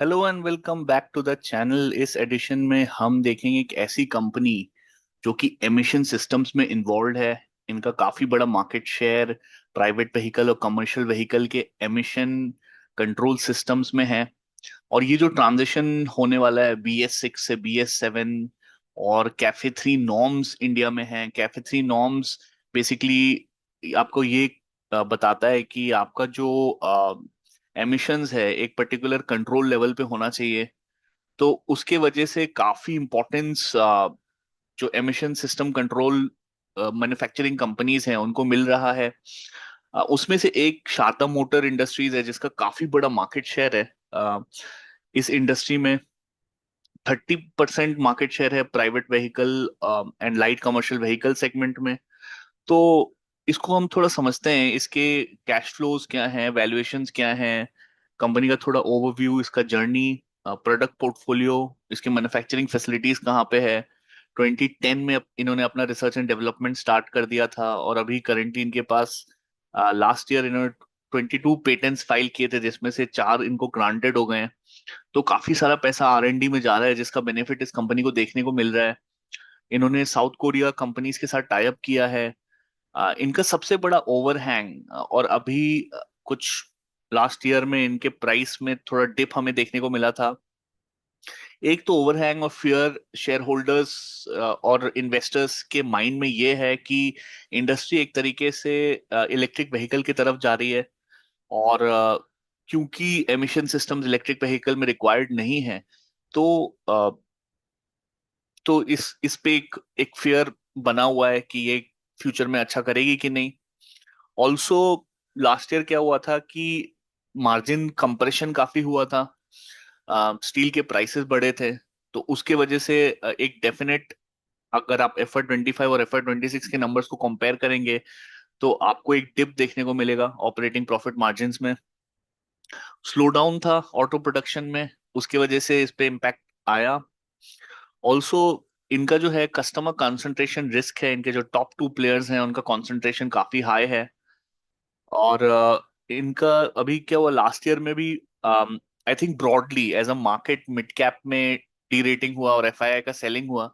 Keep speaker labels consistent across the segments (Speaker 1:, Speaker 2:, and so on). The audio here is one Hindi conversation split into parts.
Speaker 1: Hello and welcome back to the channel. इस एडिशन में हम देखेंगे एक ऐसी कंपनी जो कि एमिशन सिस्टम्स में इन्वॉल्व है। इनका काफी बड़ा मार्केट शेयर प्राइवेट व्हीकल और कमर्शियल व्हीकल के एमिशन कंट्रोल सिस्टम्स में है। और ये जो ट्रांजिशन होने वाला है BS6 से BS7 और कैफे 3 नॉर्म्स इंडिया में है। कैफे 3 नॉर्म्स बेसिकली आपको ये बताता है कि आपका जो एमिशंस है एक पर्टिकुलर कंट्रोल लेवल पे होना चाहिए। तो उसके वजह से काफी इंपॉर्टेंस जो emission system control manufacturing companies हैं उनको मिल रहा है। उसमें से एक शारदा मोटर इंडस्ट्रीज है जिसका काफी बड़ा मार्केट शेयर है। इस इंडस्ट्री में 30% मार्केट शेयर है private vehicle and light commercial vehicle segment में। तो इसको हम थोड़ा समझते हैं, इसके कैश फ्लोज क्या हैं, वैल्यूएशंस क्या हैं, कंपनी का थोड़ा ओवरव्यू, इसका जर्नी, प्रोडक्ट पोर्टफोलियो, इसके मैन्युफैक्चरिंग फैसिलिटीज कहाँ पे है। 2010 में इन्होंने अपना रिसर्च एंड डेवलपमेंट स्टार्ट कर दिया था और अभी करेंटली इनके पास लास्ट ईयर इन्होंने 22 पेटेंट्स फाइल किए थे जिसमें से 4 इनको ग्रांटेड हो गए हैं। तो काफी सारा पैसा R&D में जा रहा है जिसका बेनिफिट इस कंपनी को देखने को मिल रहा है। इन्होंने साउथ कोरिया कंपनीज के साथ टाई अप किया है। इनका सबसे बड़ा ओवरहैंग और अभी कुछ लास्ट ईयर में इनके प्राइस में थोड़ा डिप हमें देखने को मिला था। एक तो ओवरहैंग और फियर शेयर होल्डर्स और इन्वेस्टर्स के माइंड में ये है कि इंडस्ट्री एक तरीके से इलेक्ट्रिक व्हीकल की तरफ जा रही है। और क्योंकि एमिशन सिस्टम्स इलेक्ट्रिक व्हीकल में रिक्वायर्ड नहीं है, तो इस पे एक फेयर बना हुआ है कि ये फ्यूचर में अच्छा करेगी कि नहीं। ऑल्सो लास्ट ईयर क्या हुआ था कि मार्जिन कंप्रेशन काफी हुआ था। स्टील के प्राइसेस बढ़े थे। तो उसके वजह से एक डेफिनेट, अगर आप FY 25 और FY 26 के नंबर्स को कंपेयर करेंगे तो आपको एक डिप देखने को मिलेगा ऑपरेटिंग प्रॉफिट मार्जिन्स में। स्लो डाउन था ऑटो प्रोडक्शन में, उसकी वजह से इस पे इम्पैक्ट आया। ऑल्सो इनका जो है कस्टमर कंसंट्रेशन रिस्क है, इनके जो टॉप 2 प्लेयर्स हैं उनका कंसंट्रेशन काफी हाई है। और इनका अभी क्या हुआ लास्ट ईयर में भी, I think broadly as a market mid cap में डी रेटिंग हुआ और FII का सेलिंग हुआ।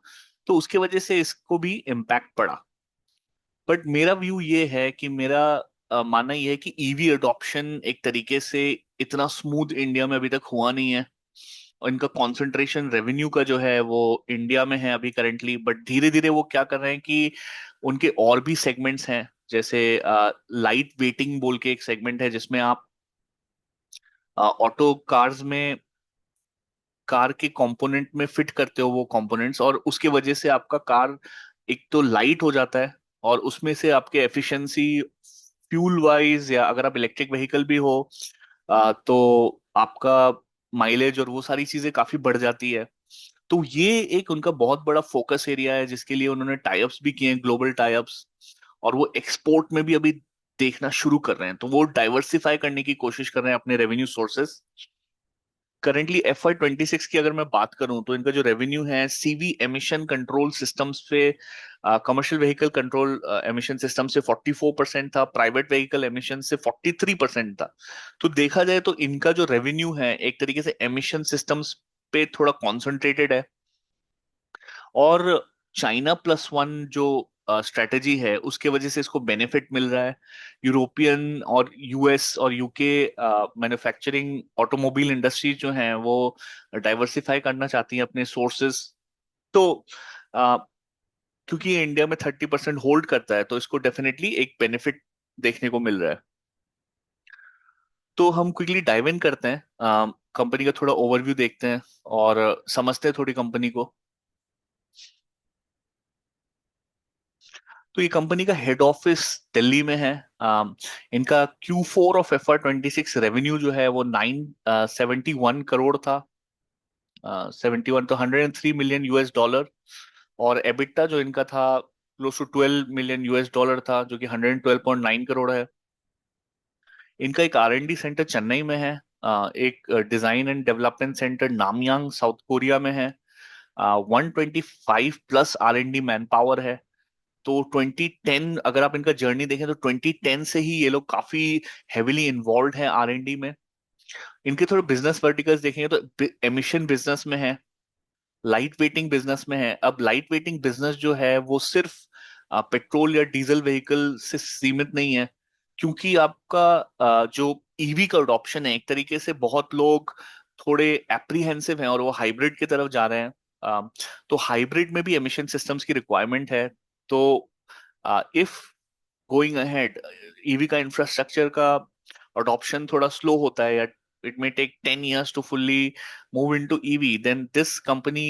Speaker 1: तो उसके वजह से इसको भी इम्पैक्ट पड़ा। बट मेरा व्यू ये है कि मेरा मानना ये है कि EV अडॉप्शन एक तरीके से इतना स्मूथ इंडिया में अभी तक हुआ नहीं है। और इनका कंसंट्रेशन रेवेन्यू का जो है वो इंडिया में है अभी करेंटली, बट धीरे धीरे वो क्या कर रहे हैं कि उनके और भी सेगमेंट्स हैं। जैसे लाइट वेटिंग बोल के एक सेगमेंट है जिसमें आप ऑटो कार्स में कार के कंपोनेंट में फिट करते हो वो कंपोनेंट्स, और उसके वजह से आपका कार एक तो लाइट हो जाता है और उसमें से आपके एफिशिएंसी फ्यूल वाइज, या अगर आप इलेक्ट्रिक व्हीकल भी हो तो आपका माइलेज और वो सारी चीजें काफी बढ़ जाती है। तो ये एक उनका बहुत बड़ा फोकस एरिया है जिसके लिए उन्होंने टाई अप्स भी किए हैं, ग्लोबल टाई अप्स। और वो एक्सपोर्ट में भी अभी देखना शुरू कर रहे हैं, तो वो डाइवर्सिफाई करने की कोशिश कर रहे हैं अपने रेवेन्यू सोर्सेस। करेंटली FY 26 की अगर मैं बात करूं तो इनका जो रेवेन्यू है CV एमिशन कंट्रोल सिस्टम्स पे, commercial vehicle control emission system से 44% था, प्राइवेट व्हीकल एमिशन से 43% था। तो देखा जाए तो इनका जो रेवेन्यू है एक तरीके से एमिशन सिस्टम्स पे थोड़ा कॉन्सेंट्रेटेड है। और China+1 जो स्ट्रेटेजी है उसके वजह से इसको बेनिफिट मिल रहा है। यूरोपियन और US और UK मैन्युफैक्चरिंग ऑटोमोबाइल इंडस्ट्री जो हैं वो डाइवर्सिफाई करना चाहती हैं अपने सोर्सेस। तो अ, क्योंकि ये इंडिया में 30% होल्ड करता है तो इसको डेफिनेटली एक बेनिफिट देखने को मिल रहा है। तो हम क्विकली डाइव इन करते हैं, कंपनी का थोड़ा ओवरव्यू देखते हैं और समझते हैं थोड़ी कंपनी को। तो ये कंपनी का हेड ऑफिस दिल्ली में है। इनका Q4 ऑफ FY 26 रेवेन्यू जो है वो 971 करोड़ था। 71 तो $103 million। और एबिटा जो इनका था क्लोज टू $12 million था, जो कि 112.9 करोड़ है। इनका एक R&D सेंटर चेन्नई में है। एक design and development centre Namyang South Korea में है। 125+ R&D मैन पावर है। तो 2010, अगर आप इनका जर्नी देखें तो 2010 से ही ये लोग काफी हेविली इन्वॉल्व हैं R&D में। इनके थोड़े बिजनेस वर्टिकल्स देखेंगे तो एमिशन बिजनेस में है, लाइट वेटिंग बिजनेस में है। अब लाइट वेटिंग बिजनेस जो है वो सिर्फ पेट्रोल या डीजल व्हीकल से सीमित नहीं है, क्योंकि आपका जो ईवी का अडॉप्शन है, एक तरीके से बहुत लोग थोड़े एप्रीहेंसिव हैं और वो हाइब्रिड की तरफ जा रहे हैं। तो हाइब्रिड में भी एमिशन सिस्टम्स की रिक्वायरमेंट है। तो इफ गोइंग अहेड ईवी का इंफ्रास्ट्रक्चर का अडॉप्शन थोड़ा स्लो होता है, या it may take 10 years to fully move into EV, then this company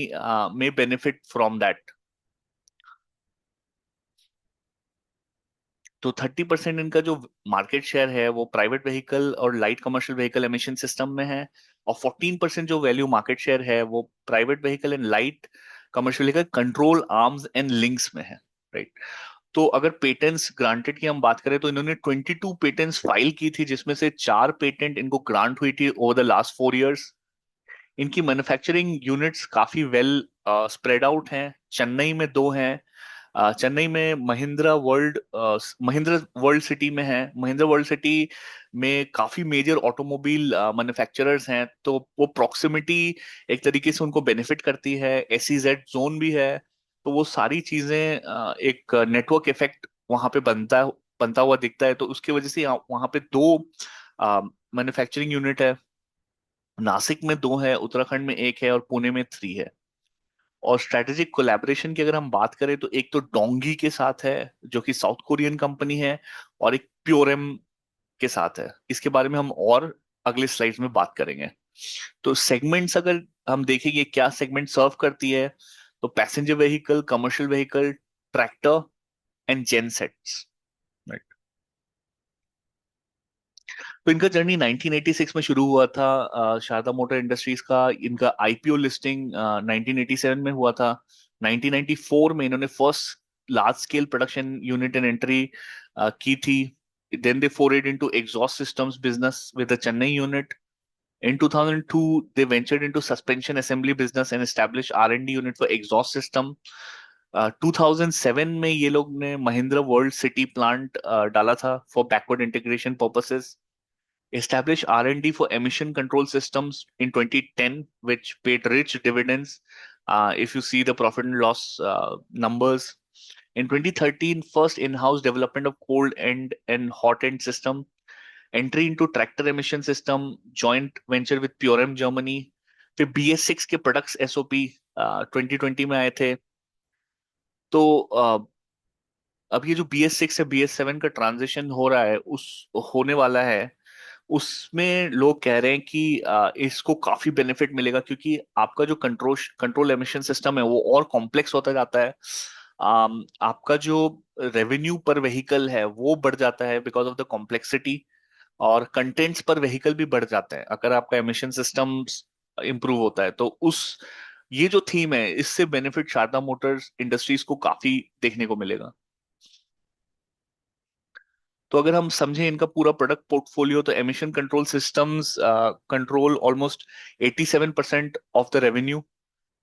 Speaker 1: may benefit from that. तो 30% इनका जो मार्केट शेयर है वो प्राइवेट व्हीकल और light commercial vehicle emission system में है, और 14% जो वैल्यू मार्केट शेयर है वो private vehicle and light commercial vehicle control arms and links में है। राइट। तो अगर पेटेंट्स ग्रांटेड की हम बात करें तो इन्होंने 22 पेटेंट्स फाइल की थी, जिसमें से 4 पेटेंट इनको ग्रांट हुई थी ओवर द लास्ट 4 years। इनकी मैन्युफैक्चरिंग यूनिट्स काफी वेल स्प्रेड आउट हैं। चेन्नई में 2 हैं। चेन्नई में महिंद्रा वर्ल्ड सिटी में है। महिंद्रा वर्ल्ड सिटी में काफी मेजर ऑटोमोबाइल मैन्युफैक्चरर्स हैं, तो वो प्रॉक्सिमिटी एक तरीके से उनको बेनिफिट करती है। एसईजेड जोन भी है। तो वो सारी चीजें एक नेटवर्क इफेक्ट वहां पे बनता हुआ दिखता है। तो उसकी वजह से वहां पे 2 मैन्युफैक्चरिंग यूनिट है। नासिक में 2 है, उत्तराखंड में 1 है और पुणे में 3 है। और स्ट्रेटेजिक कोलैबोरेशन की अगर हम बात करें तो एक तो डोंगी के साथ है, जो कि साउथ कोरियन कंपनी है, और एक प्योरम के साथ है। इसके बारे में हम और अगले स्लाइड्स में बात करेंगे। तो सेगमेंट्स अगर हम देखेंगे क्या सेगमेंट सर्व करती है, तो passenger vehicle, commercial vehicle, tractor and gensets. तो इनका जर्नी 1986 में शुरू हुआ था। शारदा मोटर इंडस्ट्रीज का इनका आईपीओ लिस्टिंग 1987 में हुआ था। 1994 में इन्होंने first large scale production unit and entry की थी। Then they forayed into exhaust systems business with the Chennai unit. In 2002, they ventured into suspension assembly business and established R&D unit for exhaust system. 2007 में ये लोग ने महिंद्रा वर्ल्ड सिटी प्लांट डाला था for backward integration purposes. Established R&D for emission control systems in 2010, which paid rich dividends. If you see the profit and loss numbers, in 2013, first in-house development of cold end and hot end system, entry into tractor emission system, joint venture with Purem Germany. फिर BS6 के प्रोडक्ट्स SOP 2020 में आए थे। तो अब ये जो BS6 से BS7 का ट्रांजिशन हो रहा है, उस होने वाला है, उसमें लोग कह रहे हैं कि इसको काफी बेनिफिट मिलेगा, क्योंकि आपका जो कंट्रोल एमिशन सिस्टम है वो और कॉम्प्लेक्स होता जाता है। आपका जो रेवेन्यू पर व्हीकल है वो बढ़ जाता है बिकॉज ऑफ द कॉम्प्लेक्सिटी, और कंटेंट्स पर व्हीकल भी बढ़ जाते हैं अगर आपका एमिशन सिस्टम इंप्रूव होता है। तो उस ये जो थीम है, इससे बेनिफिट शारदा मोटर्स इंडस्ट्रीज को काफी देखने को मिलेगा। तो अगर हम समझें इनका पूरा प्रोडक्ट पोर्टफोलियो, तो emission control systems control almost 87% of the revenue.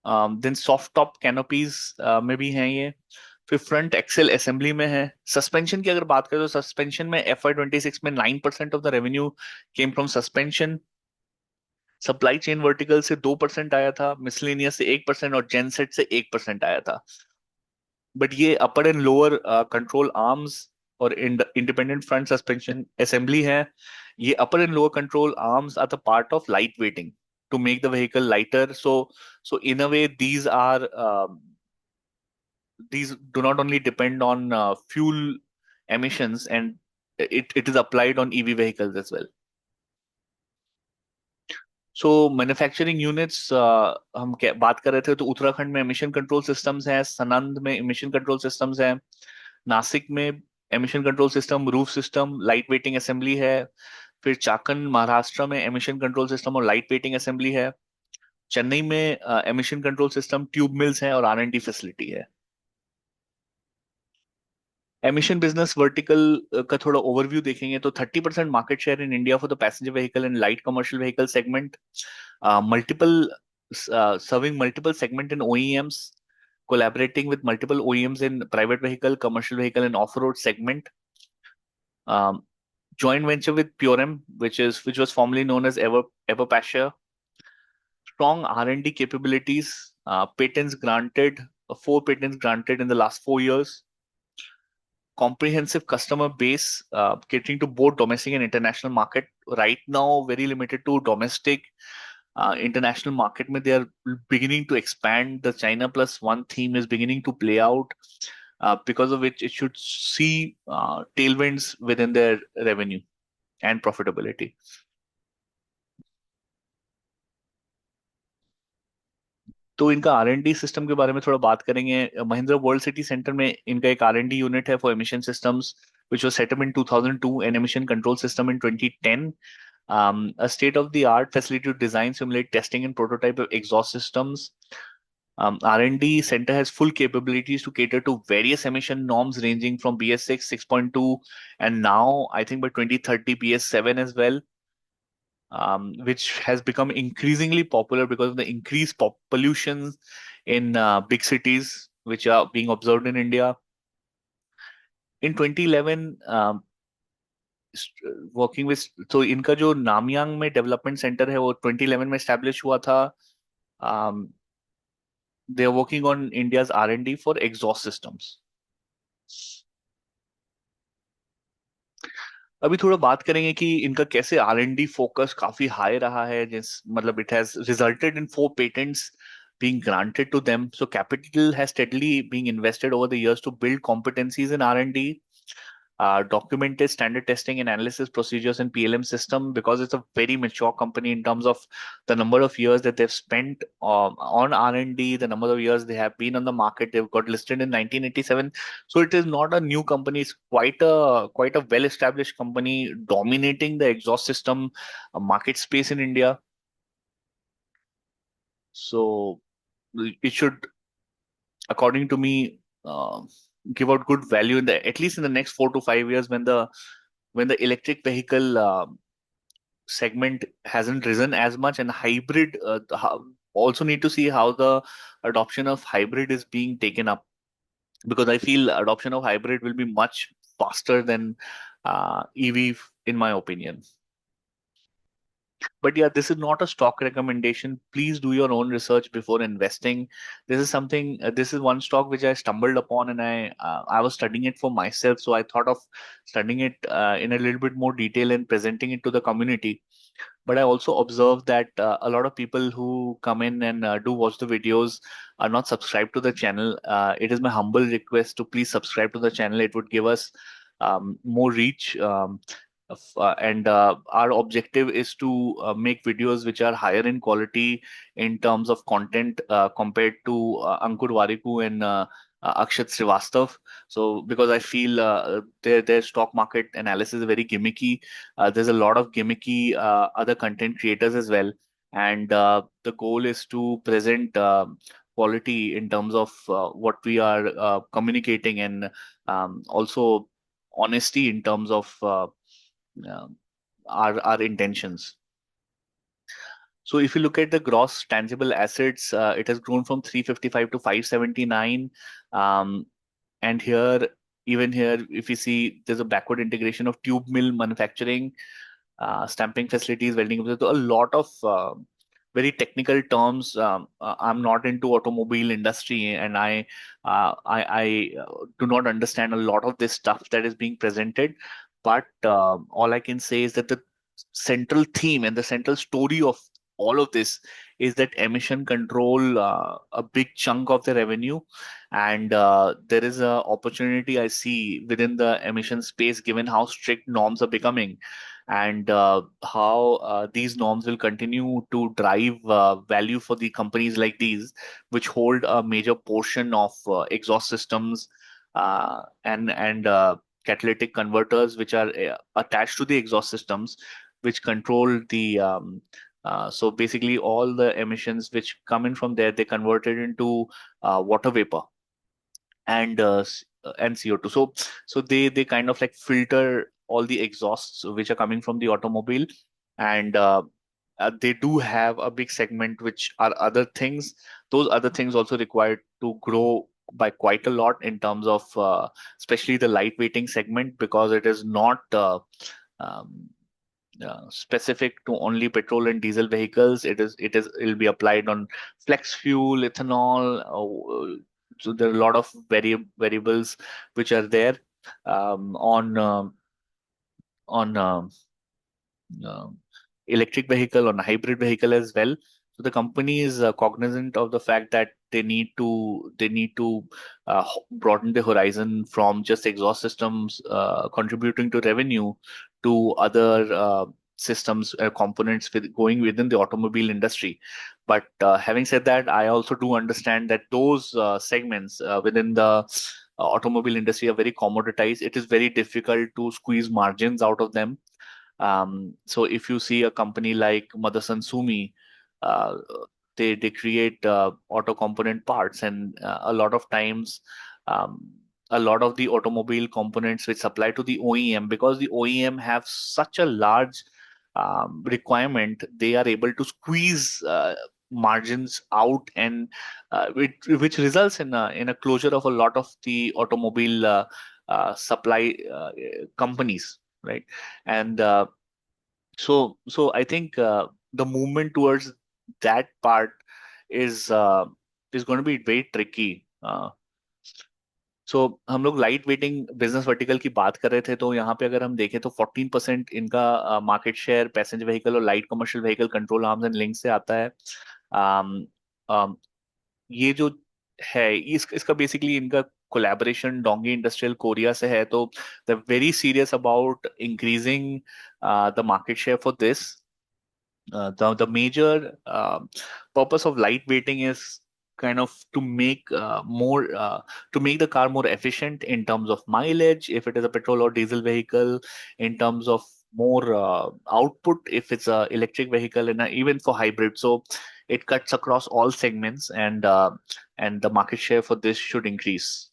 Speaker 1: Then soft top canopies में भी हैं ये। फिर फ्रंट एक्सेल असेंबली में है। सस्पेंशन की अगर बात करें तो सस्पेंशन में FY26 में 9% of the revenue came from suspension. Supply chain vertical से 2% आया था, मिसलेनियस से 1% और जेनसेट से 1% आया था। बट ये upper and lower control arms और इंडिपेंडेंट फ्रंट सस्पेंशन असेंबली है। ये upper and lower control arms are the part of light weighting to make the vehicle lighter. So in a way, these do not only depend on fuel emissions, and it is applied on EV vehicles as well. So manufacturing units हम बात कर रहे थे, तो उत्तराखंड में एमिशन कंट्रोल सिस्टम्स हैं, सनंद में एमिशन कंट्रोल सिस्टम्स हैं, नासिक में emission control system roof system light waiting assembly है। फिर चाकन महाराष्ट्र में एमिशन कंट्रोल सिस्टम और लाइट वेटिंग असेंबली है। चेन्नई में emission control system tube mills हैं और R&D फैसिलिटी है। एमिशन बिजनेस वर्टिकल का थोड़ा ओवरव्यू देखेंगे तो 30% market share in India for the passenger vehicle and light commercial vehicle segment. Multiple serving multiple segment in OEMs, collaborating with multiple OEMs in private vehicle, commercial vehicle, and off-road segment. joint venture with Purem, which was formerly known as Everpasture. Strong R&D capabilities, patents granted, 4 patents granted in the last 4 years. Comprehensive customer base, catering to both domestic and international market. Right now, very limited to domestic. International market, they are beginning to expand. The China Plus One theme is beginning to play out, because of which it should see tailwinds within their revenue and profitability. तो इनका R&D सिस्टम के बारे में थोड़ा बात करेंगे. महिंद्रा वर्ल्ड सिटी सेंटर में इनका एक R&D यूनिट है for emission systems, which was set up in 2002, and emission control system in 2010. A state-of-the-art facility to design, simulate, testing, and prototype of exhaust systems. R&D center has full capabilities to cater to various emission norms ranging from BS6, 6.2, and now I think by 2030 BS7 as well, which has become increasingly popular because of the increased pollution in big cities, which are being observed in India. In 2011, working with, तो इनका जो नामयांग में डेवलपमेंट सेंटर है वो 2011 में एस्टेब्लिश हुआ था. They are working on India's R&D for exhaust systems. अभी थोड़ा बात करेंगे कि इनका कैसे R&D फोकस काफी हाई रहा है, जिस मतलब it has resulted in 4 patents being granted to them. So capital has steadily being invested over the years to build competencies in R&D, documented standard testing and analysis procedures in PLM system, because it's a very mature company in terms of the number of years that they've spent on R&D, the number of years they have been on the market. They've got listed in 1987, so it is not a new company. It's quite a well-established company dominating the exhaust system market space in India. So it should, according to me, give out good value in the, at least in the next 4 to 5 years, when the electric vehicle segment hasn't risen as much, and hybrid, also need to see how the adoption of hybrid is being taken up, because I feel adoption of hybrid will be much faster than EV, in my opinion. But yeah, this is not a stock recommendation. Please do your own research before investing. This is something. This is one stock which I stumbled upon, and I was studying it for myself. So I thought of studying it in a little bit more detail and presenting it to the community. But I also observed that a lot of people who come in and do watch the videos are not subscribed to the channel. It is my humble request to please subscribe to the channel. It would give us more reach. And our objective is to make videos which are higher in quality in terms of content, compared to Ankur Wariku and Akshat Srivastav. So because I feel their stock market analysis is very gimmicky. There's a lot of gimmicky other content creators as well, and the goal is to present quality in terms of what we are communicating, and also honesty in terms of uh, our intentions. So if you look at the gross tangible assets, it has grown from 355 to 579. And here, even here, if you see, there's a backward integration of tube mill manufacturing, stamping facilities, welding. So a lot of very technical terms. I'm not into automobile industry, and I do not understand a lot of this stuff that is being presented. But all I can say is that the central theme and the central story of all of this is that emission control a big chunk of the revenue, and there is a opportunity I see within the emission space, given how strict norms are becoming, and how these norms will continue to drive value for the companies like these, which hold a major portion of exhaust systems and catalytic converters, which are attached to the exhaust systems, which control the so basically all the emissions which come in from there, they converted into water vapor and CO2. So they kind of like filter all the exhausts which are coming from the automobile, and they do have a big segment which are other things. Those other things also required to grow by quite a lot in terms of especially the lightweighting segment, because it is not um, specific to only petrol and diesel vehicles. It'll be applied on flex fuel, ethanol. So there are a lot of variables which are there on um, electric vehicle, on a hybrid vehicle as well. So the company is cognizant of the fact that they need to broaden the horizon from just exhaust systems contributing to revenue to other systems components going within the automobile industry. But having said that, I also do understand that those segments within the automobile industry are very commoditized. It is very difficult to squeeze margins out of them. So if you see a company like Motherson Sumi, uh, they create auto component parts, and a lot of times, um, a lot of the automobile components which supply to the OEM, because the OEM have such a large requirement, they are able to squeeze margins out, and which results in a closure of a lot of the automobile supply companies, right? And so I think the movement towards that part is uh, is going to be very tricky. सो हम लोग लाइट वेटिंग बिजनेस वर्टिकल की बात कर रहे थे, तो यहाँ पे अगर हम देखें तो 14% इनका मार्केट शेयर पैसेंजर व्हीकल और light commercial vehicle control arms and link से आता है. um, um, ये जो है इसका बेसिकली इनका कोलैबोरेशन डोंगी इंडस्ट्रियल कोरिया से है, तो the very serious about increasing the market share for this. The major purpose of lightweighting is kind of to make the car more efficient in terms of mileage if it is a petrol or diesel vehicle, in terms of more output if it's a electric vehicle, and even for hybrid. So it cuts across all segments, and the market share for this should increase.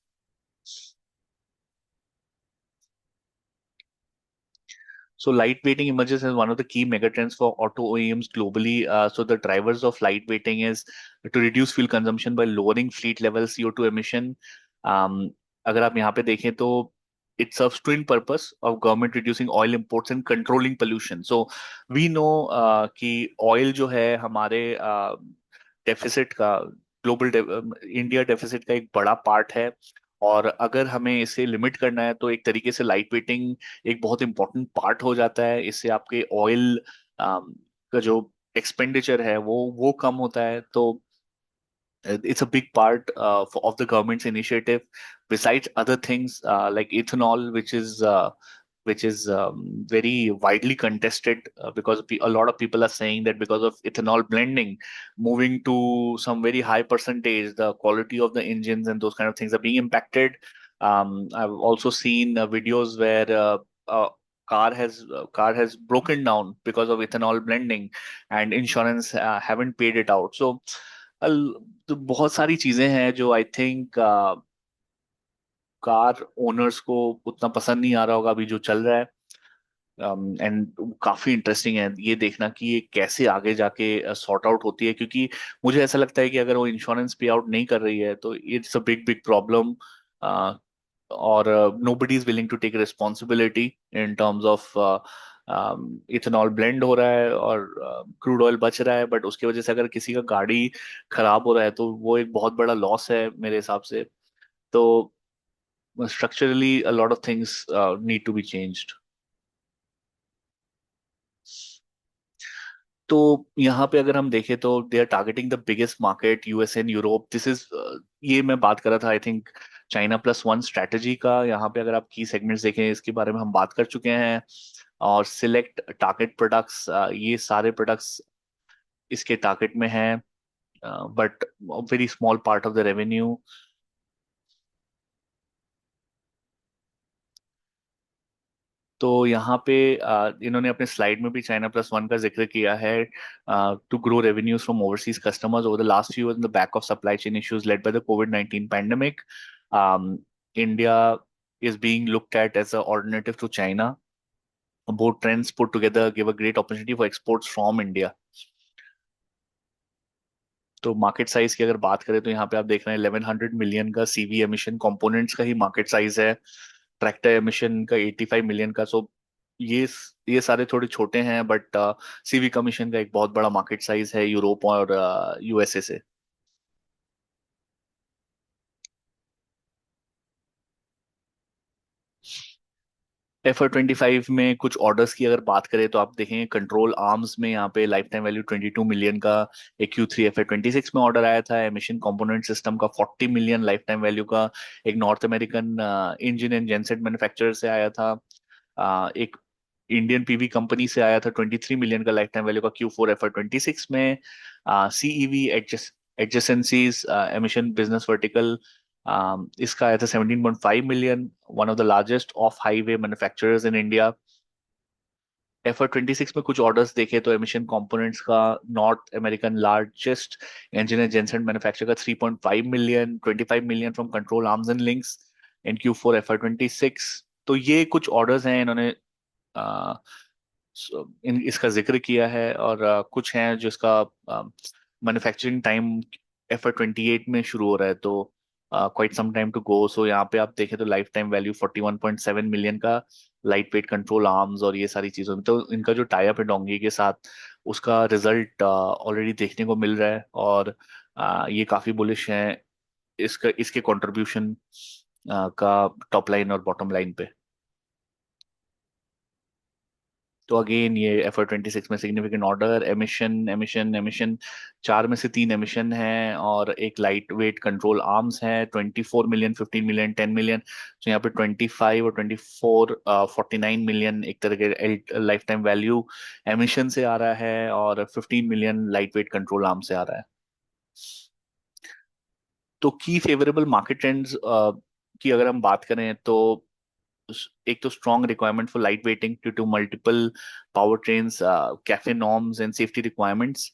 Speaker 1: So lightweighting emerges as one of the key megatrends for auto OEMs globally. So the drivers of lightweighting is to reduce fuel consumption by lowering fleet level CO2 emission. Um, अगर आप यहाँ पे देखें तो it serves twin purpose of government reducing oil imports and controlling pollution. So we know कि oil जो है हमारे डेफिसिट का ग्लोबल इंडिया डेफिसिट का एक बड़ा पार्ट है, और अगर हमें इसे लिमिट करना है तो एक तरीके से लाइट वेटिंग एक बहुत इंपॉर्टेंट पार्ट हो जाता है. इससे आपके ऑयल का जो एक्सपेंडिचर है वो कम होता है. तो it's a big part of the government's initiative. Besides other things like ethanol, which is very widely contested because a lot of people are saying that because of ethanol blending, moving to some very high percentage, the quality of the engines and those kind of things are being impacted. I've also seen videos where a car has broken down because of ethanol blending, and insurance haven't paid it out. So तो बहुत सारी चीजें हैं जो आई थिंक कार ओनर्स को उतना पसंद नहीं आ रहा होगा अभी जो चल रहा है. एंड काफी इंटरेस्टिंग है ये देखना कि ये कैसे आगे जाके सॉर्ट आउट होती है, क्योंकि मुझे ऐसा लगता है कि अगर वो इंश्योरेंस पे आउट नहीं कर रही है तो it's a big big problem. और nobody is willing to take responsibility in terms of ethanol blend हो रहा है और क्रूड ऑयल बच रहा है, बट उसकी वजह से अगर किसी का गाड़ी खराब हो रहा है तो वो एक बहुत बड़ा लॉस है मेरे हिसाब से. तो structurally a lot of things need to be changed. तो यहाँ पे अगर हम देखें तो they are targeting the biggest market US and Europe. This is ये मैं बात कर रहा था आई थिंक China+1 स्ट्रेटेजी का. यहाँ पे अगर आप की सेगमेंट्स देखें इसके बारे में हम बात कर चुके हैं, और सिलेक्ट टारगेट प्रोडक्ट्स, ये सारे प्रोडक्ट्स इसके टारगेट में हैं, but very small part of the revenue. तो यहाँ पे इन्होंने अपने स्लाइड में भी China+1 का जिक्र किया है. To grow revenues from overseas customers over the last few years in the back of supply chain issues led by the COVID-19 pandemic. India is being looked at as an alternative to China. Both trends put together give a great opportunity for exports from India. तो मार्केट साइज की अगर बात करें तो यहाँ पे आप देख रहे हैं 1100 मिलियन का सीवी एमिशन कंपोनेंट्स का ही मार्केट साइज है. ट्रैक्टर एमिशन का 85 मिलियन का. सो ये सारे थोड़े छोटे हैं, बट सीवी कमीशन का एक बहुत बड़ा मार्केट साइज है यूरोप और यूएसए से। FY 25 में कुछ ऑर्डर्स की अगर बात करें तो आप देखेंगे कंट्रोल आर्म्स में यहाँ पे लाइफ टाइम वैल्यू 22 मिलियन का एक Q3 FY 26 में ऑर्डर आया था। एमिशन कंपोनेंट सिस्टम का 40 मिलियन लाइफ टाइम वैल्यू का एक north American engine and genset manufacturer से आया था। एक इंडियन पीवी कंपनी से आया था 23 मिलियन का लाइफ टाइम वैल्यू का Q4 FY 26 में। सीईवी एडजेसेंसीज एमिशन बिजनेस वर्टिकल, इसका आया था 17.5 million, one of the largest of highway manufacturers in India. FY 26 में कुछ ऑर्डर्स देखे तो एमिशन कंपोनेंट्स का north American largest engine and genset manufacture का 3.5 million, 25 million from control arms and links in Q4 FY 26। तो ये कुछ ऑर्डर्स हैं इन्होंने इसका जिक्र किया है। और कुछ हैं जो इसका मैन्युफैक्चरिंग टाइम FY 28 में शुरू हो रहा है, तो quite some time to go. So यहाँ पे आप देखें तो लाइफ टाइम वैल्यू 41.7 मिलियन का लाइट वेट कंट्रोल आर्म्स और ये सारी चीज़ों में, तो इनका जो टाई अप है डोंगी के साथ, उसका रिजल्ट ऑलरेडी देखने को मिल रहा है। और ये काफ़ी बुलिश है इसका इसके कंट्रीब्यूशन का टॉप लाइन और बॉटम लाइन पे। तो अगेन ये FY 26 में significant order, emission emission emission, चार में से तीन एमिशन है और एक लाइट वेट कंट्रोल आर्म्स है। 24 मिलियन, 15 मिलियन, 10 मिलियन। तो यहाँ पे 25 और 24, 49 मिलियन एक तरह के लाइफ टाइम वैल्यू एमिशन से आ रहा है, और 15 million light weight control arm से आ रहा है। तो की फेवरेबल मार्केट ट्रेंड्स की अगर हम बात करें तो एक तो strong requirement for light weighting due to multiple power trains, CAFE norms and safety requirements.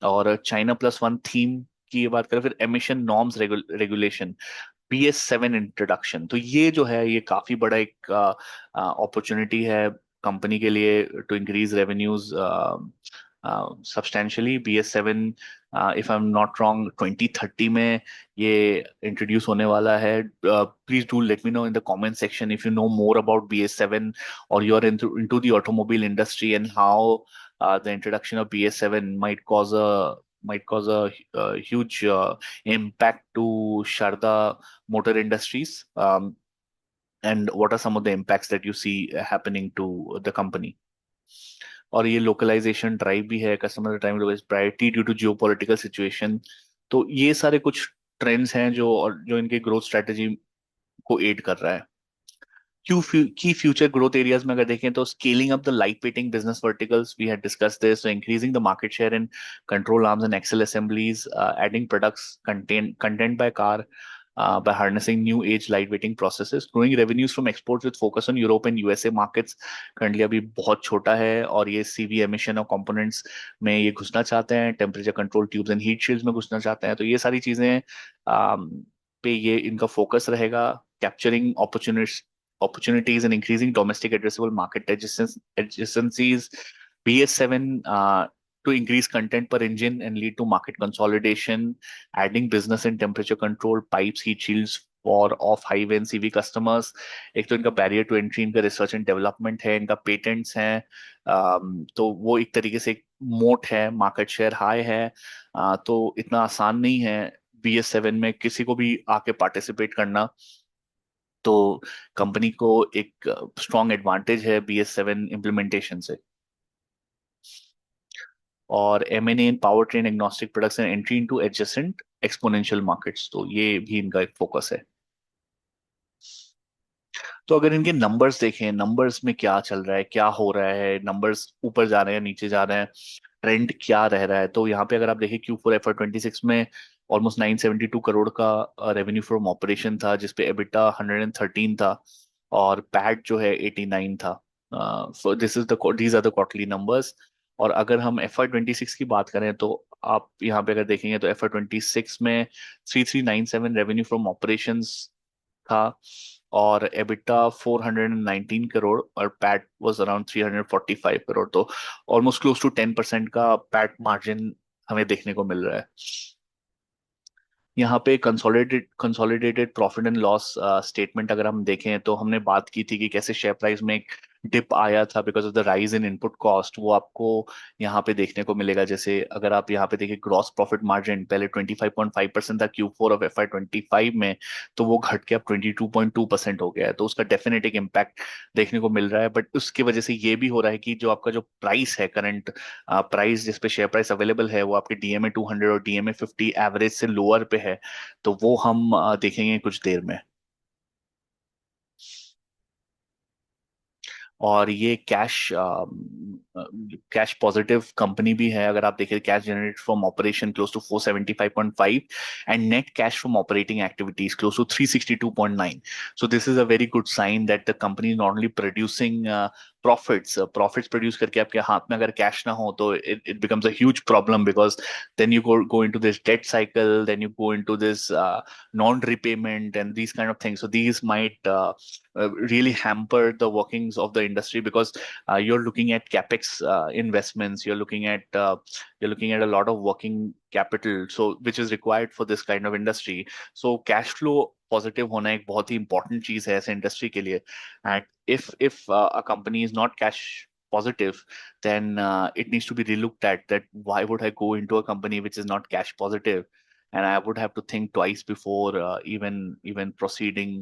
Speaker 1: और China+1 थीम की ये बात करें, फिर emission norms regulation, BS7 introduction. तो ये जो है ये काफी बड़ा एक अपॉर्चुनिटी है कंपनी के लिए to increase revenues substantially. BS7, if I am not wrong, 2030 में ये इंट्रोड्यूस होने वाला है। Please do let me know in the comment section if you know more about BS7 or you're into the automobile industry, and how the introduction of BS7 might cause a huge impact to Sharda Motor Industries, and what are some of the impacts that you see happening to the company. और ये लोकलाइजेशन ड्राइव भी है, customer time priority due to geopolitical situation. तो ये सारे कुछ ट्रेंड्स हैं जो, और जो इनके ग्रोथ स्ट्रेटेजी को एड कर रहा है। की फ्यूचर ग्रोथ एरियाज में अगर देखें तो scaling up the light weighting business verticals, we had discuss this, so increasing the market share in control arms and axle assemblies, adding products content by car, by harnessing new age lightweighting processes, growing revenues from exports with focus on Europe and USA markets। currently अभी बहुत छोटा है, और ये CV emission और components में ये घुसना चाहते हैं, temperature control tubes and heat shields में घुसना चाहते हैं। तो ये सारी चीजें पे ये इनका फोकस रहेगा। Capturing opportunities and increasing domestic addressable market adjacencies, BS7 to increase content per engine and lead to market consolidation, adding business and temperature control pipes, heat shields for off highway and CV customers। एक तो इनका बैरियर टू एंट्री, इनका रिसर्च एंड डेवलपमेंट है, इनका पेटेंट्स हैं। तो वो एक तरीके से एक मोट है, मार्केट शेयर हाई है। तो इतना आसान नहीं है BS7 में किसी को भी आके पार्टिसिपेट करना। तो कंपनी को एक स्ट्रॉन्ग एडवांटेज है BS7 इम्प्लीमेंटेशन से। और M&A in power train agnostic products and entry into adjacent exponential markets, तो ये भी इनका एक फोकस है। तो अगर इनके नंबर्स देखें, नंबर्स में क्या चल रहा है, क्या हो रहा है, नंबर्स ऊपर जा रहे हैं, नीचे जा रहे हैं, ट्रेंड क्या रह रहा है, तो यहाँ पे अगर आप देखें Q4 FY 26 में ऑलमोस्ट 972 करोड़ का रेवेन्यू फ्रॉम ऑपरेशन था, जिसपे एबिटा 113 था, और पैट जो है 89 था। So these are the quarterly numbers. और अगर हम FY 26 की बात करें तो आप यहाँ पे अगर देखेंगे तो FY 26 में 3397 रेवेन्यू फ्रॉम ऑपरेशंस था, और एबिटा 419 करोड़, और पैट वाज अराउंड 345 करोड़। तो ऑलमोस्ट क्लोज टू 10% का पैट मार्जिन हमें देखने को मिल रहा है। यहाँ पे consolidated profit and loss statement अगर हम देखें तो हमने बात की थी कि कैसे शेयर प्राइस में एक डिप आया था because of the rise in input cost, वो आपको यहाँ पे देखने को मिलेगा। जैसे अगर आप यहाँ पे देखिए ग्रॉस प्रॉफिट मार्जिन पहले 25.5% था Q4 ऑफ FY25 में, तो वो घट के अब 22.2% हो गया है। तो उसका डेफिनेट एक इम्पैक्ट देखने को मिल रहा है। बट उसकी वजह से ये भी हो रहा है कि जो आपका जो प्राइस है, करंट प्राइस जिस पे शेयर प्राइस अवेलेबल है, वो आपके DMA 200 और DMA 50 एवरेज से लोअर पे है। तो वो हम देखेंगे कुछ देर में। और ये कैश पॉजिटिव कंपनी भी है। अगर आप देखिए cash generate from operation close to 475.5 and net cash from operating activities close to 362.9। So this is a very good sign that the company not only producing profits produce करके आपके हाथ में अगर कैश ना हो तो it becomes a huge problem, because then you go into this debt cycle, then you go into this non-repayment and these kind of things. So these might really hamper the workings of the industry, because you're looking at capex investments, you're looking at a lot of working capital, so which is required for this kind of industry. So cash flow positive होना एक बहुत ही इंपॉर्टेंट चीज है ऐसे इंडस्ट्री के लिए। And if a company is not cash positive, then it needs to be relooked at, that why would I go into a company which is not cash positive, and I would have to think twice before even proceeding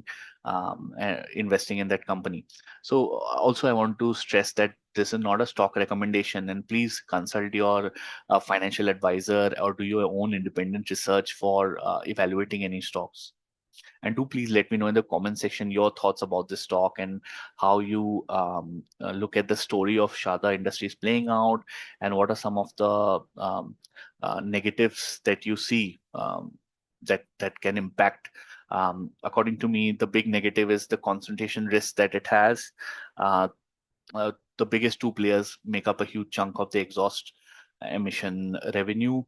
Speaker 1: investing in that company. So also I want to stress that this is not a stock recommendation, and please consult your financial advisor or do your own independent research for evaluating any stocks. And do please let me know in the comment section your thoughts about this stock, and how you look at the story of Sharda Industries playing out, and what are some of the negatives that you see that can impact. According to me, the big negative is the concentration risk that it has. Uh, the biggest two players make up a huge chunk of the exhaust emission revenue,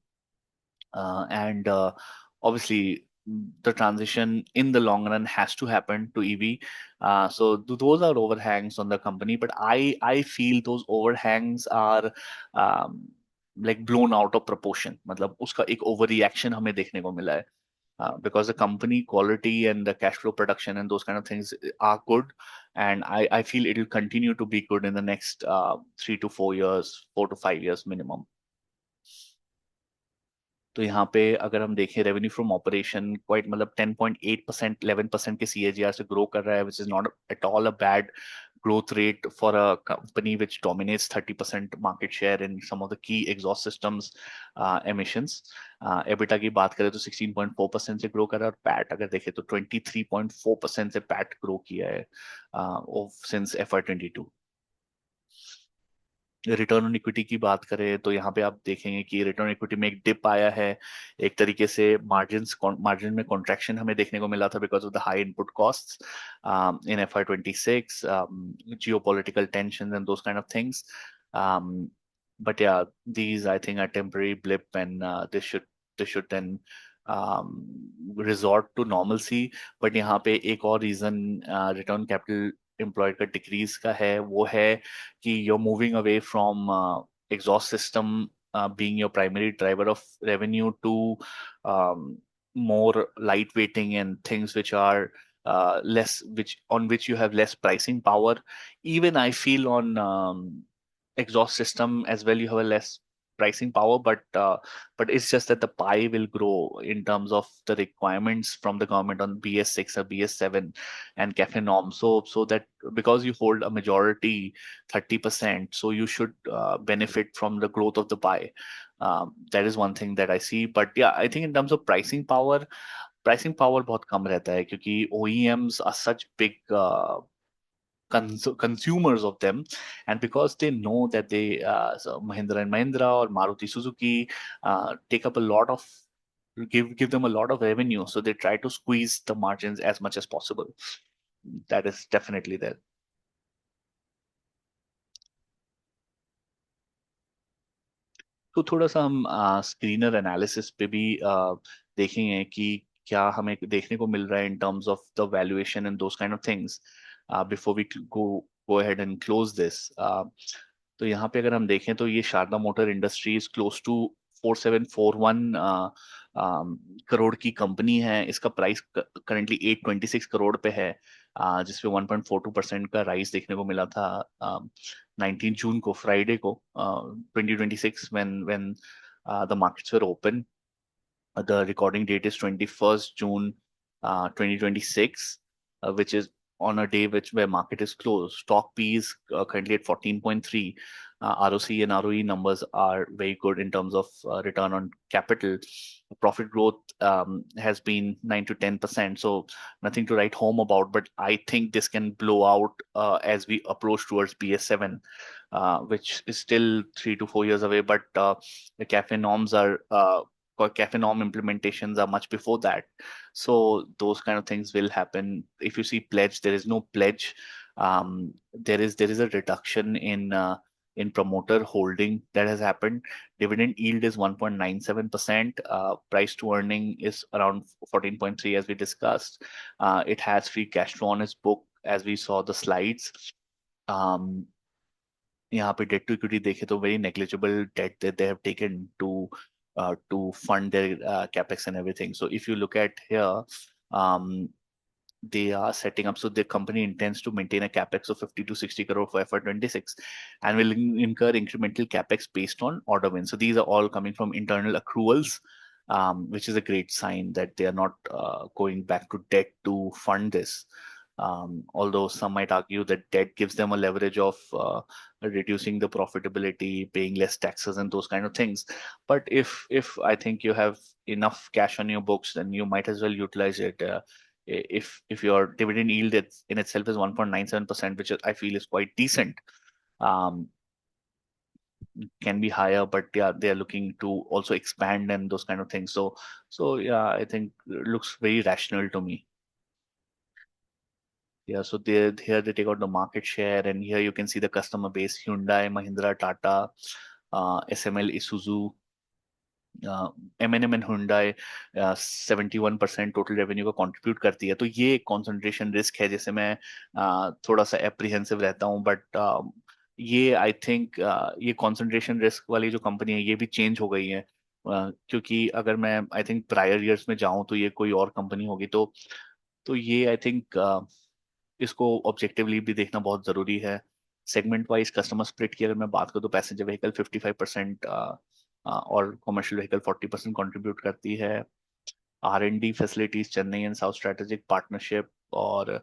Speaker 1: and obviously the transition in the long run has to happen to EV. So those are overhangs on the company, but I feel those overhangs are um, like blown out of proportion. मतलब उसका एक overreaction हमें देखने को मिला है. Because the company quality and the cash flow production and those kind of things are good, and I feel it will continue to be good in the next 3 to 4 years, 4 to 5 years minimum. तो यहाँ पे अगर हम देखें रेवेन्यू फ्रॉम ऑपरेशन क्वाइट मतलब 10.8%, 11% के CAGR से ग्रो कर रहा है, which is not at all a bad growth rate for a company which dominates 30% market share in some of the key exhaust systems emissions. EBITDA की बात करें तो 16.4% से ग्रो कर रहा है, और पैट अगर देखें तो 23.4% से पैट ग्रो किया है since FY22। Return on equity की बात करें तो यहाँ पे आप देखेंगे कि रिटर्न ऑन इक्विटी में एक डिप आया है। एक तरीके से मार्जिन में कॉन्ट्रैक्शन हमें देखने को मिला था because of the high input costs in FY26, geopolitical tensions and those kind of things. But yeah, these I think are temporary blip, and they should then resort to normalcy. But यहाँ पे एक और रीजन रिटर्न कैपिटल एम्प्लॉयड का डिक्रीज का है, वो है कि you're moving away from exhaust system being your primary driver of revenue to um, more lightweighting and things which are which you have less pricing power. Even I feel on exhaust system as well you have a less pricing power, but it's just that the pie will grow in terms of the requirements from the government on BS6 or BS7 and CAFE norms. So that because you hold a majority 30%, so you should benefit from the growth of the pie. That is one thing that I see. But yeah, I think in terms of pricing power बहुत कम रहता है, क्योंकि OEMs are such big consumers of them, and because they know that they so Mahindra and Mahindra or Maruti Suzuki take up a lot of give them a lot of revenue, so they try to squeeze the margins as much as possible. That is definitely there. तो थोड़ा सा हम स्क्रीनर एनालिसिस पे भी देखेंगे कि क्या हमें देखने को मिल रहा है in terms of the valuation and those kind of things before we go ahead and close this. तो यहाँ पे अगर हम देखें तो ये Sharda motor industry is close to 4741 crore की कंपनी है। इसका प्राइस करंटली 826 करोड़ पे है, जिसपे 1.42% का राइज देखने को मिला था 19 जून को, फ्राइडे को, 2026, when the markets were open. The recording date is 21st June 2026, which is on a day where market is closed. Stock P is currently at 14.3. ROC and ROE numbers are very good in terms of return on capital. Profit growth has been 9 to 10%, so nothing to write home about. But I think this can blow out as we approach towards BS7, which is still 3 to 4 years away. But the cafe norms are cafe norm implementations are much before that, so those kind of things will happen. If you see pledge, there is no pledge. There is a reduction in promoter holding that has happened. Dividend yield is 1.97%. Price to earning is around 14.3, as we discussed. It has free cash flow on its book, as we saw the slides. um, यहाँ पे डेट टू इक्विटी देखे तो very negligible debt that they have taken to fund their capex and everything. So if you look at here, um, they are setting up. So the company intends to maintain a capex of 50 to 60 crore for FY26 and will incur incremental capex based on order wins. So these are all coming from internal accruals, which is a great sign that they are not going back to debt to fund this. Although some might argue that debt gives them a leverage of reducing the profitability, paying less taxes, and those kind of things. But if I think you have enough cash on your books, then you might as well utilize it. If your dividend yield in itself is 1.97%, which I feel is quite decent, um, can be higher, but yeah, they are looking to also expand and those kind of things. So yeah, I think it looks very rational to me. Yeah, so here they take out the market share, and here you can see the customer base: Hyundai, Mahindra, Tata, SML, Isuzu, M&M and Hyundai 71% total revenue को कंट्रीब्यूट करती है। तो ये कंसंट्रेशन रिस्क है, जैसे मैं थोड़ा सा एप्रीहेंसिव रहता हूँ। बट ये आई थिंक ये कंसंट्रेशन रिस्क वाली जो कंपनी है, ये भी चेंज हो गई है। क्योंकि अगर मैं आई थिंक प्रायर ईयर्स में जाऊं तो ये कोई और कंपनी होगी। तो ये आई थिंक इसको ऑब्जेक्टिवली भी देखना बहुत जरूरी है। सेगमेंट वाइज कस्टमर स्प्लिट की अगर मैं बात करूँ तो पैसेंजर व्हीकल 55% और कमर्शियल व्हीकल 40% कंट्रीब्यूट करती है। R&D facilities, Chennai and south strategic partnership. और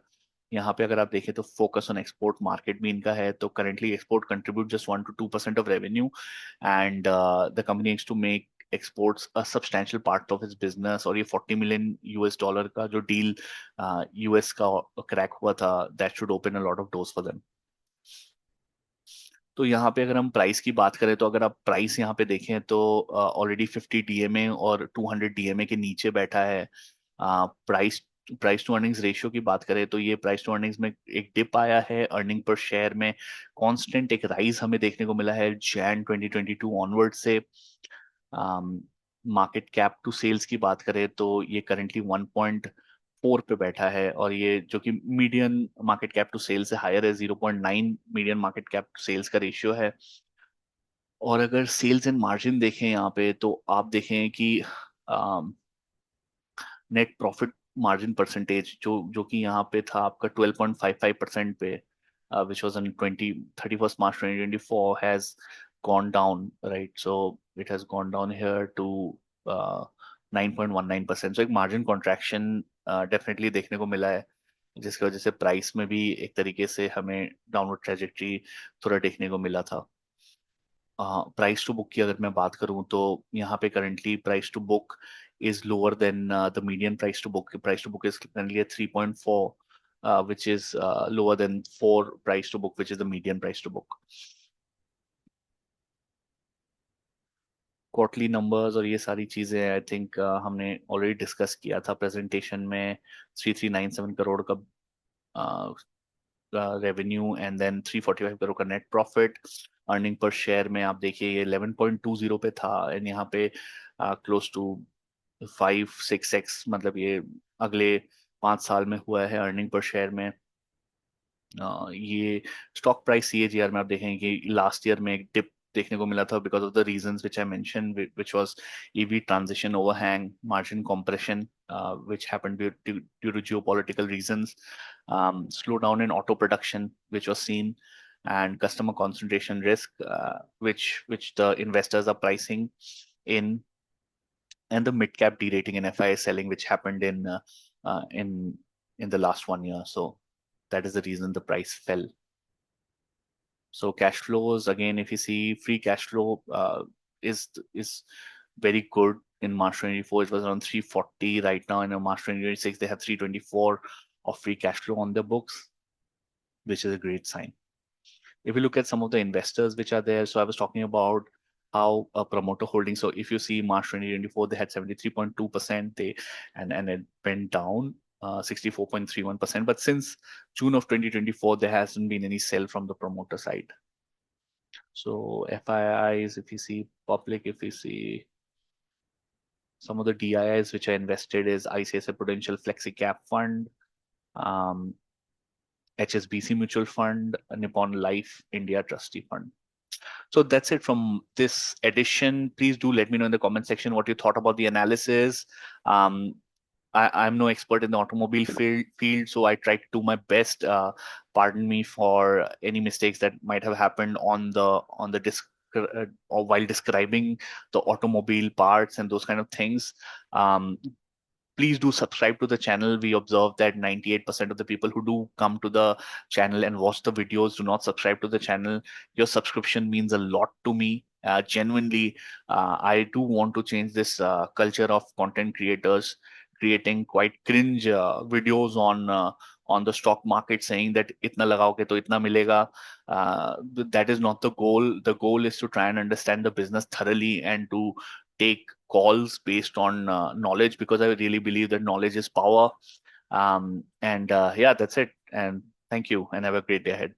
Speaker 1: यहाँ पे अगर आप देखें तो फोकस ऑन एक्सपोर्ट मार्केट भी इनका है। तो currently export contribute just 1 to 2% of revenue, and the company एक्स to make exports a substantial part of its business. और ये $40 million का जो डील यूएस का क्रैक हुआ था, that should open a lot of doors for them. तो यहाँ पे अगर हम प्राइस की बात करें, तो अगर आप प्राइस यहाँ पे देखें तो ऑलरेडी 50 DMA और 200 DMA के नीचे बैठा है। Price price to earnings ratio की बात करें तो ये प्राइस टू अर्निंग्स में एक डिप आया है। अर्निंग पर शेयर में कांस्टेंट एक राइज हमें देखने को मिला है जैन 2022 ऑनवर्ड से। मार्केट कैप टू सेल्स की बात करें तो ये करेंटली 1.4 पे बैठा है, और ये जो कि median market cap to sales से हायर है। 0.9 median market cap to sales का रेशियो है। और अगर सेल्स एंड मार्जिन देखें यहाँ पे, तो आप देखें कि नेट प्रॉफिट मार्जिन परसेंटेज जो कि यहाँ पे था आपका 12.55% पे, which was on 31st March 2024, has gone down, right? So it has gone down here to 9.19%. So एक मार्जिन कॉन्ट्रैक्शन डेफिनेटली देखने को मिला है, जिसकी वजह से प्राइस में भी एक तरीके से हमें डाउनवर्ड ट्रेजेक्टरी थोड़ा देखने को मिला था। प्राइस टू बुक की अगर मैं बात करूं तो यहाँ पे currently price to book is lower than the median price to book. Price to book is currently at 3.4, which is lower than 4 price to book, which is the median price to book. Quarterly numbers और ये सारी चीजें आई थिंक हमने ऑलरेडी डिस्कस किया था प्रेजेंटेशन में। 3397 करोड़ का रेवेन्यू, एंड देन 345 करोड़ का net profit. Earning per share में आप देखिए ये 11.20 पे था, एंड यहाँ पे क्लोज टू 5-6x, मतलब ये अगले 5 साल में हुआ है अर्निंग पर शेयर में। ये स्टॉक प्राइस CAGR में आप देखेंगे कि लास्ट ईयर में एक डिप देखने को मिला था because of the reasons which I mentioned, which was EV transition overhang, margin compression, which happened due to geopolitical reasons, slowdown in auto production, which was seen, and customer concentration risk, which the investors are pricing in, and the mid cap derating and FIS selling, which happened uh, in in the last 1 year. So that is the reason the price fell. So cash flows, again, if you see, free cash flow is very good. In March 24, it was around 340. Right now, in March 2026, they have 324 of free cash flow on their books, which is a great sign. If you look at some of the investors which are there, so I was talking about how a promoter holding. So if you see March 2024, they had 73.2%, and it went down 64.31%. But since June of 2024, there hasn't been any sell from the promoter side. So FIIs, if you see public, if you see some of the DIIs which are invested, is ICICI Prudential Flexi Cap Fund, HSBC Mutual Fund, Nippon Life India Trustee Fund. So that's it from this edition. Please do let me know in the comment section what you thought about the analysis. I'm no expert in the automobile field, so I try to do my best. Pardon me for any mistakes that might have happened on the disc or while describing the automobile parts and those kind of things. Please do subscribe to the channel. We observe that 98% of the people who do come to the channel and watch the videos do not subscribe to the channel. Your subscription means a lot to me. Genuinely, I do want to change this culture of content creators creating quite cringe videos on the stock market, saying that itna lagaoge to itna milega. That is not the goal. The goal is to try and understand the business thoroughly and to take calls based on knowledge, because I really believe that knowledge is power. And yeah, that's it. And thank you, and have a great day ahead.